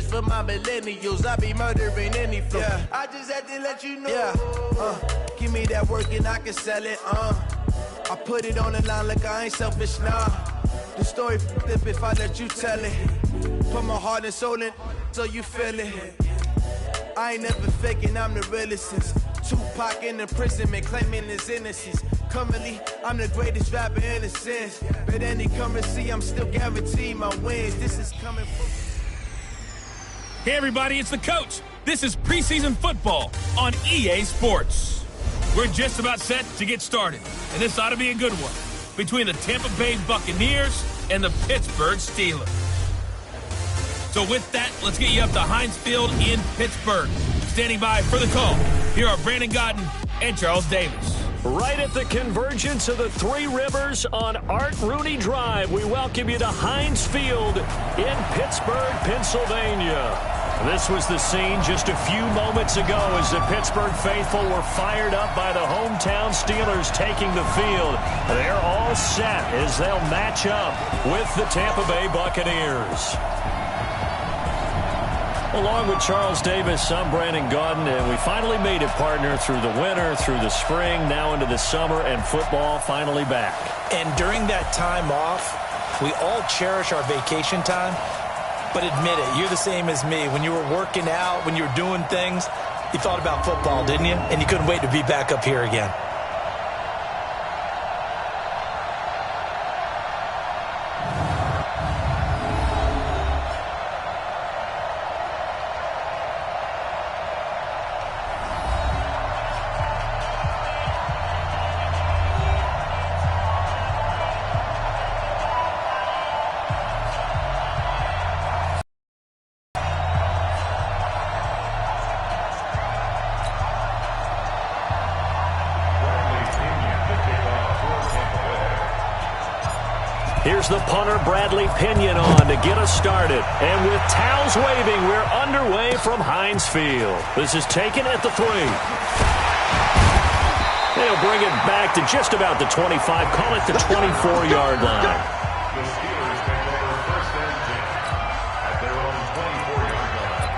Davis for my millennials. I be murdering any flow. Yeah. I just had to let you know. Yeah. Give me that work and I can sell it. I put it on the line like I ain't selfish, nah. The story flip if I let you tell it. Put my heart and soul in so you feel it. I ain't never faking, I'm the realest since Tupac in imprisonment, claiming his innocence. Currently, I'm the greatest rapper in a sense. But any currency, I'm still guaranteed my wins. This is coming from... Hey everybody, it's the coach. This is preseason football on EA Sports. We're just about set to get started, and this ought to be a good one between the Tampa Bay Buccaneers and the Pittsburgh Steelers. So with that, let's get you up to Heinz Field in Pittsburgh. Standing by for the call, here are Brandon Godden and Charles Davis. Right at the convergence of the Three Rivers on Art Rooney Drive, we welcome you to Heinz Field in Pittsburgh, Pennsylvania. This was the scene just a few moments ago as the Pittsburgh faithful were fired up by the hometown Steelers taking the field. They're all set as they'll match up with the Tampa Bay Buccaneers. Along with Charles Davis, I'm Brandon Godden, and we finally made it, partner, through the winter, through the spring, now into the summer, and football finally back. And during that time off, we all cherish our vacation time, but admit it, you're the same as me. When you were working out, when you were doing things, you thought about football, didn't you? And you couldn't wait to be back up here again. Here's the punter, Bradley Pinion, on to get us started. And with towels waving, we're underway from Heinz Field. This is taken at the 3. They'll bring it back to just about the 25, call it the 24-yard line. The Steelers take over first and 10 at their own 24-yard line.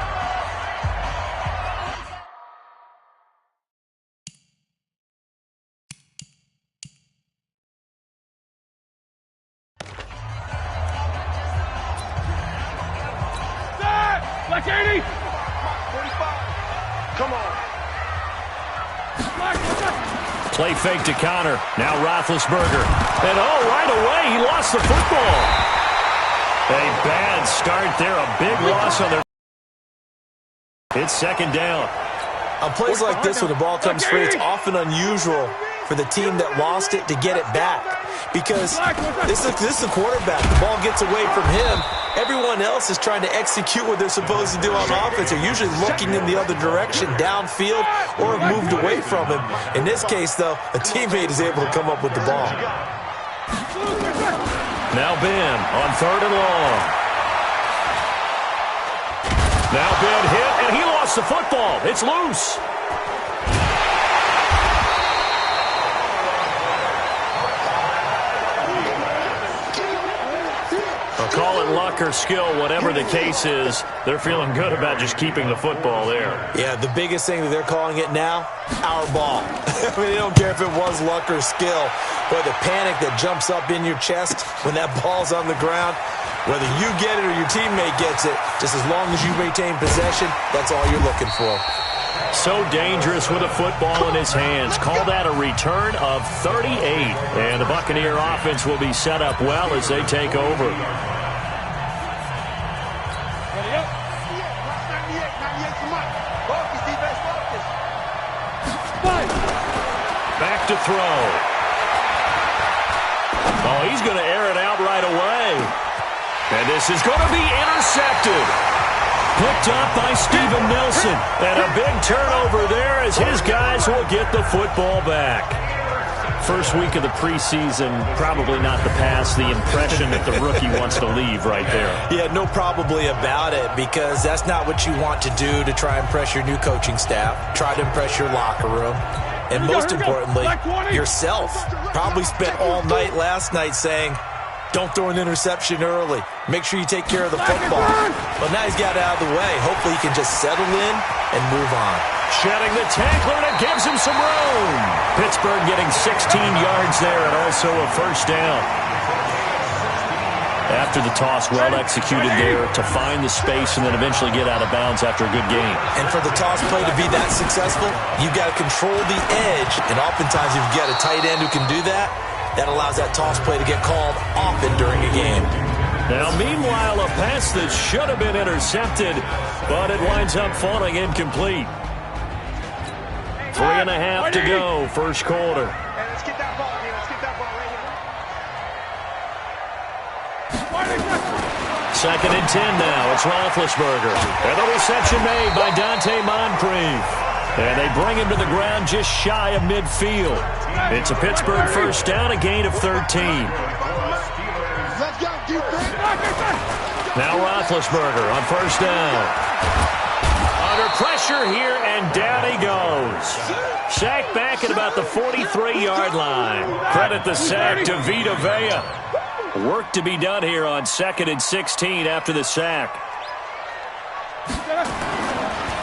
Like 80. 45. Come on. Play fake to counter. Now Roethlisberger. And right away, he lost the football. A bad start there. A big loss on their... It's second down. On plays like this, when the ball comes free, it's often unusual for the team that lost it to get it back. Because this is the quarterback. The ball gets away from him. Everyone else is trying to execute what they're supposed to do on offense. They're usually looking in the other direction, downfield, or have moved away from him. In this case, though, a teammate is able to come up with the ball. Now Ben on 3rd and long. Now Ben hit, and he lost the football. It's loose. Call it luck or skill, whatever the case is, they're feeling good about just keeping the football there. Yeah, the biggest thing that they're calling it now, our ball. I mean, they don't care if it was luck or skill. Boy, the panic that jumps up in your chest when that ball's on the ground, whether you get it or your teammate gets it, just as long as you retain possession, that's all you're looking for. So dangerous with a football in his hands. Call that a return of 38. And the Buccaneer offense will be set up well as they take over. Back to throw. Oh, he's going to air it out right away. And this is going to be intercepted. Picked up by Steven Nelson. And a big turnover there as his guys will get the football back. First week of the preseason, probably not the pass, the impression that the rookie wants to leave right there. Yeah, no probably about it, because that's not what you want to do to try and impress your new coaching staff. Try to impress your locker room. And most importantly, yourself. Probably spent all night last night saying, Don't throw an interception early. Make sure you take care of the football. But now he's got it out of the way. Hopefully he can just settle in and move on. Shedding the tackler, and it gives him some room. Pittsburgh getting 16 yards there and also a first down. After the toss, well executed there to find the space and then eventually get out of bounds after a good game. And for the toss play to be that successful, you've got to control the edge. And oftentimes if you've got a tight end who can do that, that allows that toss play to get called often during a game. Now, meanwhile, a pass that should have been intercepted, but it winds up falling incomplete. 3.5 to go, first quarter. Let's get that ball here. Let's get that ball right here. Second and 10 now. It's Roethlisberger. And the reception made by Dante Moncrief. And they bring him to the ground just shy of midfield. It's a Pittsburgh first down, a gain of 13. Let's go, defense. Now Roethlisberger on first down. Under pressure here, and down he goes. Sacked back at about the 43-yard line. Credit the sack to Vita Vea. Work to be done here on 2nd and 16 after the sack.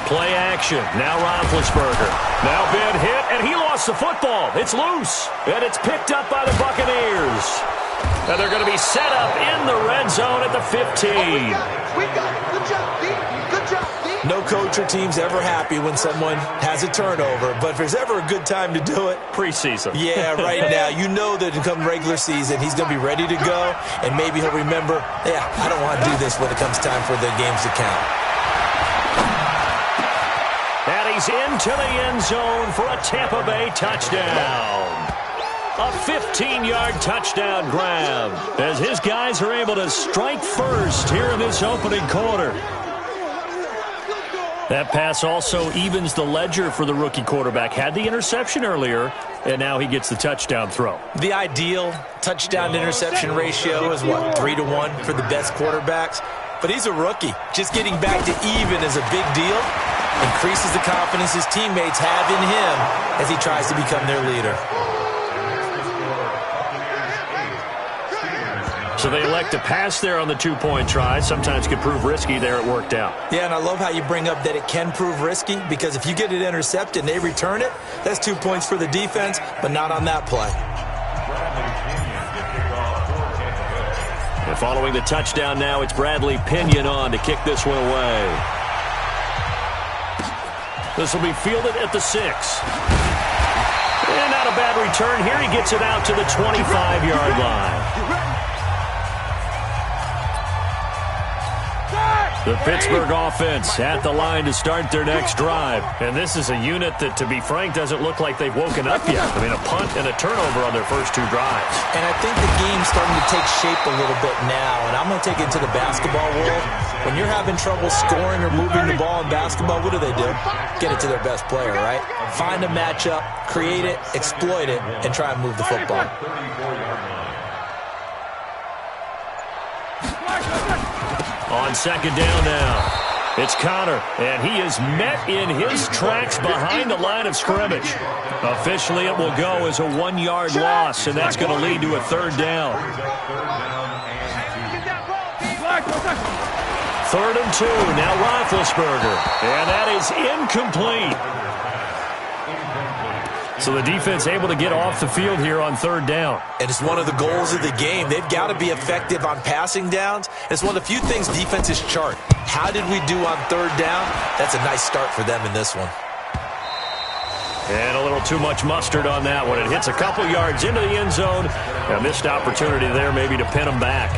Play action. Now Roethlisberger. Now been hit, and he lost the football. It's loose, and it's picked up by the Buccaneers. And they're going to be set up in the red zone at the 15. We got it. Good job, D. Good job, D. No coach or team's ever happy when someone has a turnover, but if there's ever a good time to do it, Preseason. yeah, right now. You know that come regular season, he's going to be ready to go, and maybe he'll remember, yeah, I don't want to do this when it comes time for the games to count. And he's into the end zone for a Tampa Bay touchdown. A 15-yard touchdown grab as his guys are able to strike first here in this opening quarter. That pass also evens the ledger for the rookie quarterback. Had the interception earlier, and now he gets the touchdown throw. The ideal touchdown-interception ratio is, what, 3-to-1 for the best quarterbacks? But he's a rookie. Just getting back to even is a big deal. Increases the confidence his teammates have in him as he tries to become their leader. So they elect to pass there on the two-point try. Sometimes could prove risky there. It worked out. Yeah, and I love how you bring up that it can prove risky, because if you get it intercepted and they return it, that's 2 points for the defense, but not on that play. And following the touchdown now, it's Bradley Pinion on to kick this one away. This will be fielded at the 6. And not a bad return here. He gets it out to the 25-yard line. The Pittsburgh offense at the line to start their next drive. And this is a unit that, to be frank, doesn't look like they've woken up yet. I mean, a punt and a turnover on their first two drives. And I think the game's starting to take shape a little bit now. And I'm going to take it to the basketball world. When you're having trouble scoring or moving the ball in basketball, what do? Get it to their best player, right? Find a matchup, create it, exploit it, and try and move the football. On second down now, it's Connor, and he is met in his tracks behind the line of scrimmage. Officially, it will go as a 1-yard loss, and that's going to lead to a third down. 3rd and 2, now Roethlisberger, and that is incomplete. So the defense able to get off the field here on third down. And it's one of the goals of the game. They've got to be effective on passing downs. It's one of the few things defenses chart. How did we do on third down? That's a nice start for them in this one. And a little too much mustard on that one. It hits a couple yards into the end zone. A missed opportunity there maybe to pin them back.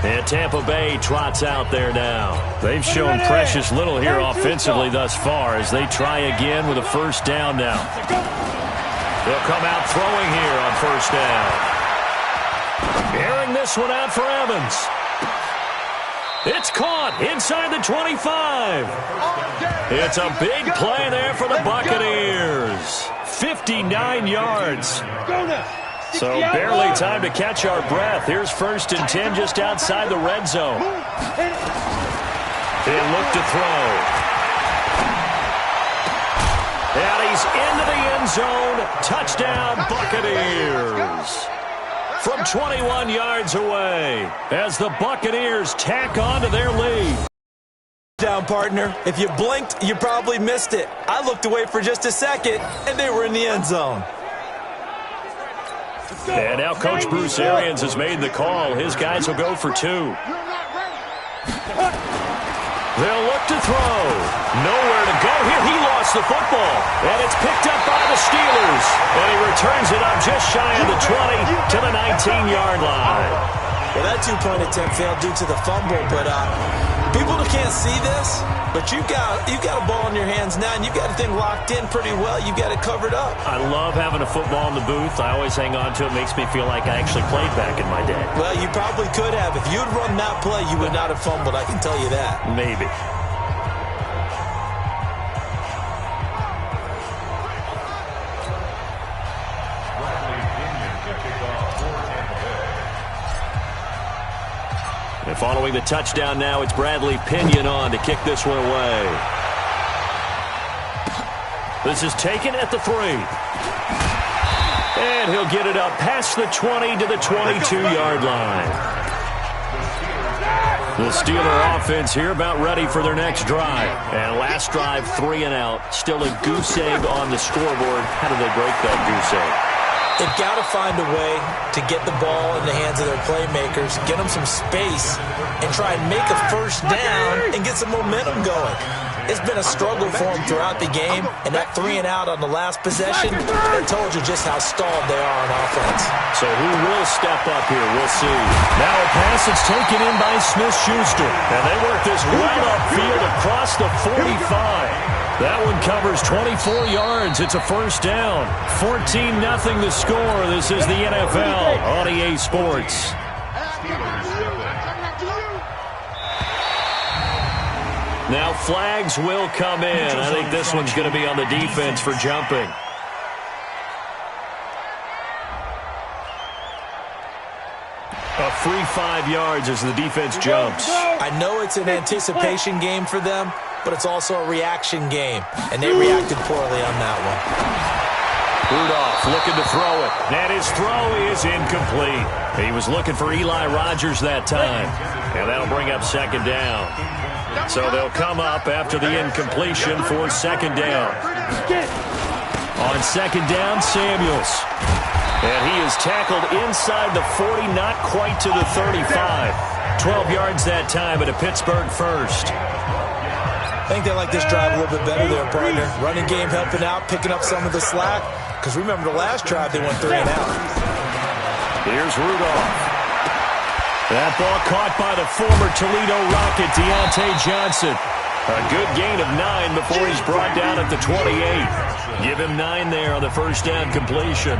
And Tampa Bay trots out there now. They've shown precious little here offensively thus far as they try again with a first down now. They'll come out throwing here on first down. Airing this one out for Evans. It's caught inside the 25. It's a big play there for the Buccaneers. 59 yards. So barely time to catch our breath. Here's 1st and 10 just outside the red zone. They look to throw. And he's into the end zone. Touchdown, Buccaneers. from 21 yards away as the Buccaneers tack on to their lead. Down, partner. If you blinked, you probably missed it. I looked away for just a second, and they were in the end zone. And now Coach Bruce Arians has made the call. His guys will go for 2. They'll look to throw. Nowhere to go here. He lost the football. And it's picked up by the Steelers. And he returns it up just shy of the 20 to the 19-yard line. Well, that two-point attempt failed due to the fumble, but people can't see this, but you've got a ball in your hands now, and you've got the thing locked in pretty well. You've got it covered up. I love having a football in the booth. I always hang on to it. It makes me feel like I actually played back in my day. Well, you probably could have. If you'd run that play, you would not have fumbled. I can tell you that. Maybe. And following the touchdown now, it's Bradley Pinion on to kick this one away. This is taken at the 3. And he'll get it up past the 20 to the 22-yard line. The Steeler offense here about ready for their next drive. And last drive, 3 and out. Still a goose egg on the scoreboard. How do they break that goose egg? They've got to find a way to get the ball in the hands of their playmakers, get them some space, and try and make a first down and get some momentum going. It's been a struggle for them throughout the game, and that 3 and out on the last possession, that told you just how stalled they are on offense. So who will step up here? We'll see. Now a pass that's taken in by Smith-Schuster, and they work this right upfield across the 45. That one covers 24 yards. It's a first down. 14-0 the score. This is the NFL on EA Sports. Now flags will come in. I think this one's going to be on the defense for jumping. A free 5 yards as the defense jumps. I know it's an anticipation game for them, but it's also a reaction game, and they reacted poorly on that one. Rudolph looking to throw it, and his throw is incomplete. He was looking for Eli Rogers that time, and that'll bring up second down. So they'll come up after the incompletion for second down. On second down, Samuels. And he is tackled inside the 40, not quite to the 35. 12 yards that time, but a Pittsburgh first. I think they like this drive a little bit better there, partner. Running game helping out, picking up some of the slack. Because remember the last drive, they went 3 and out. Here's Rudolph. That ball caught by the former Toledo Rocket, Deontay Johnson. A good gain of 9 before he's brought down at the 28. Give him 9 there on the first down completion.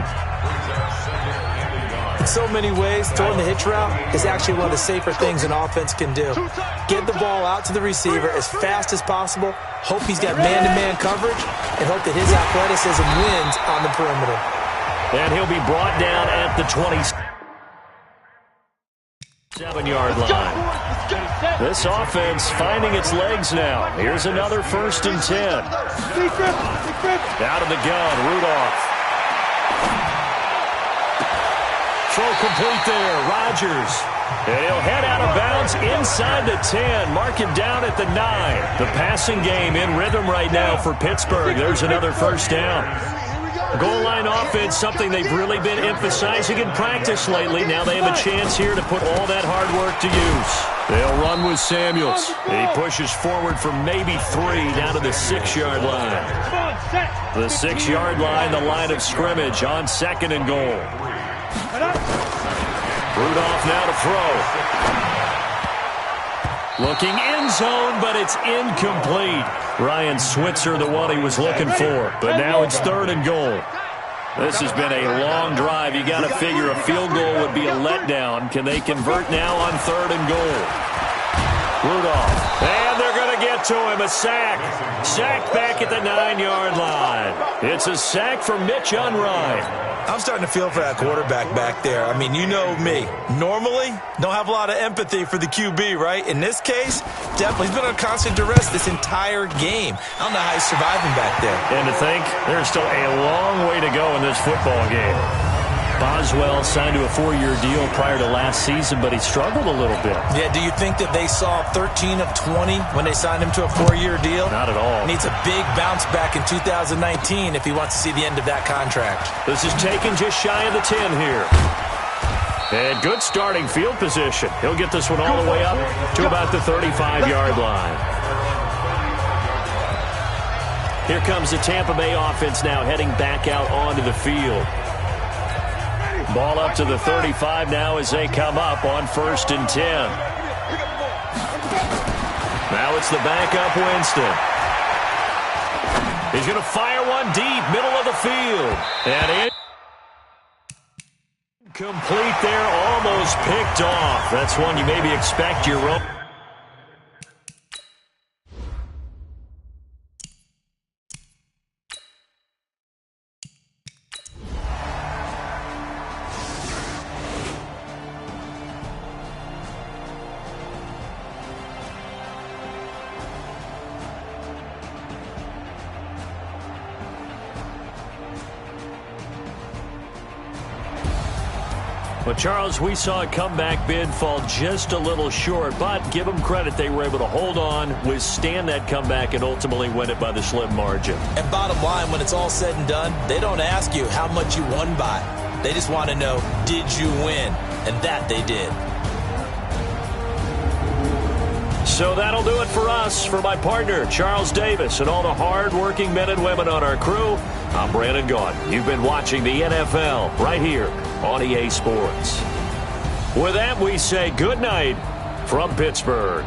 In so many ways, throwing the hitch route is actually one of the safer things an offense can do. Get the ball out to the receiver as fast as possible, hope he's got man-to-man coverage, and hope that his athleticism wins on the perimeter. And he'll be brought down at the 27-yard line. This offense finding its legs now. Here's another 1st and 10. Out of the gun, Rudolph. Throw complete there, Rogers. And he'll head out of bounds inside the 10. Mark him down at the 9. The passing game in rhythm right now for Pittsburgh. There's another first down. Goal line offense, something they've really been emphasizing in practice lately. Now they have a chance here to put all that hard work to use. They'll run with Samuels. And he pushes forward for maybe 3 down to the 6-yard line. The 6-yard line, the line of scrimmage on 2nd and goal. Rudolph now to throw. Looking end zone, but it's incomplete. Ryan Switzer, the one he was looking for. But now it's 3rd and goal. This has been a long drive. You got to figure a field goal would be a letdown. Can they convert now on 3rd and goal? Rudolph. And they're going to get to him. A sack. Sacked back at the 9-yard line. It's a sack for Mitch Unrein. I'm starting to feel for that quarterback back there. I mean, you know me. Normally, don't have a lot of empathy for the QB, right? In this case, definitely. He's been on constant duress this entire game. I don't know how he's surviving back there. And to think, there's still a long way to go in this football game. Boswell signed to a 4-year deal prior to last season, but he struggled a little bit. Yeah, do you think that they saw 13 of 20 when they signed him to a 4-year deal? Not at all. Needs a big bounce back in 2019 if he wants to see the end of that contract. This is taken just shy of the 10 here. And good starting field position. He'll get this one all the way up to about the 35-yard line. Here comes the Tampa Bay offense now heading back out onto the field. Ball up to the 35 now as they come up on 1st and 10. Now it's the backup Winston. He's going to fire one deep, middle of the field. And complete there, almost picked off. That's one you maybe expect your own. Well, Charles, we saw a comeback bid fall just a little short, but give them credit. They were able to hold on, withstand that comeback, and ultimately win it by the slim margin. And bottom line, when it's all said and done, they don't ask you how much you won by. They just want to know, did you win? And that they did. So that'll do it for us. For my partner, Charles Davis, and all the hard-working men and women on our crew, I'm Brandon Gaudin. You've been watching the NFL right here on EA Sports. With that, we say good night from Pittsburgh.